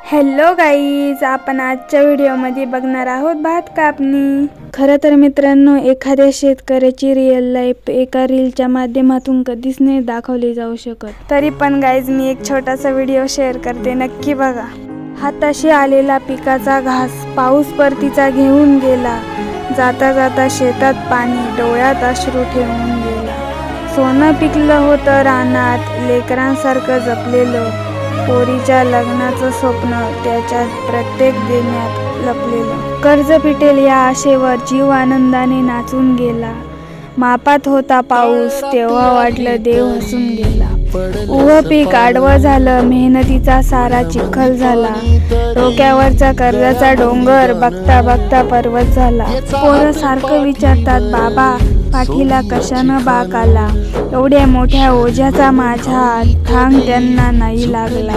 Hello guys, आपण आजच्या व्हिडिओमध्ये बघणार आहोत भात कापणी। खरं तर मित्रांनो, एखाद्या शेतकऱ्याची रिअल लाईफ एका रीलच्या माध्यमातून कधीच नाही दाखवली जाऊ शकत। तरी पण गाईज, मी एक छोटासा व्हिडिओ शेअर करते, नक्की बघा। हाताशी आलेला पिकाचा घास पाऊस परतीचा घेऊन गेला, जाता जाता शेतात पाणी, डोळ्यात अश्रू ठेवून गेला। सोनं पिकलं होतं रानात, लेकरांसारखं जपलेलं, पोरीच्या लग्नाचं स्वप्न त्याच्या प्रत्येक देण्यात लपलेलं। कर्ज पिटेल या आशेवर जीव आनंदाने नाचून गेला, मापात होता पाऊस तेव्हा वाटलं देव हसून गेला। उभं पीक आडवं झालं, मेहनतीचा सारा चिखल झाला, डोक्यावरचा कर्जाचा डोंगर बघता बघता पर्वत झाला। पोरं सारखं विचारतात, बाबा पाठीला कशानं बाक आला, एवढ्या मोठ्या ओझ्याचा माझ्या थांग त्यांना नाही लागला।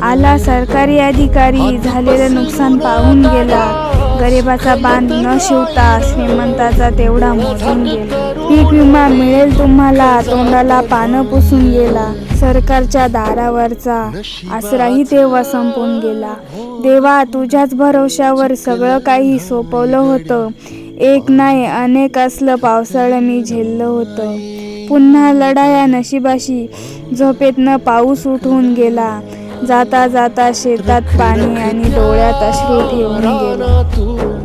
आला सरकारी अधिकारी, झालेलं नुकसान पाहून गेला, गरिबाचा बांध न शिवता श्रीमंताचा तेवढा मोजून गेला। पीक विमा मिळेल तुम्हाला, तोंडाला पानं पुसून गेला, सरकारच्या दारावरचा आसराही तेव्हा संपून गेला। देवा तुझ्याच भरवशावर सगळं काही सोपवलं होतं, एक नाही अनेक असलं पावसाळं मी झेललं होतं। पुन्हा लढाया नशिबाशी, झोपेतनं पाऊस उठून गेला, जाता जाता शेतात पाणी आणि डोळ्यात अश्रू ठेवून गेला।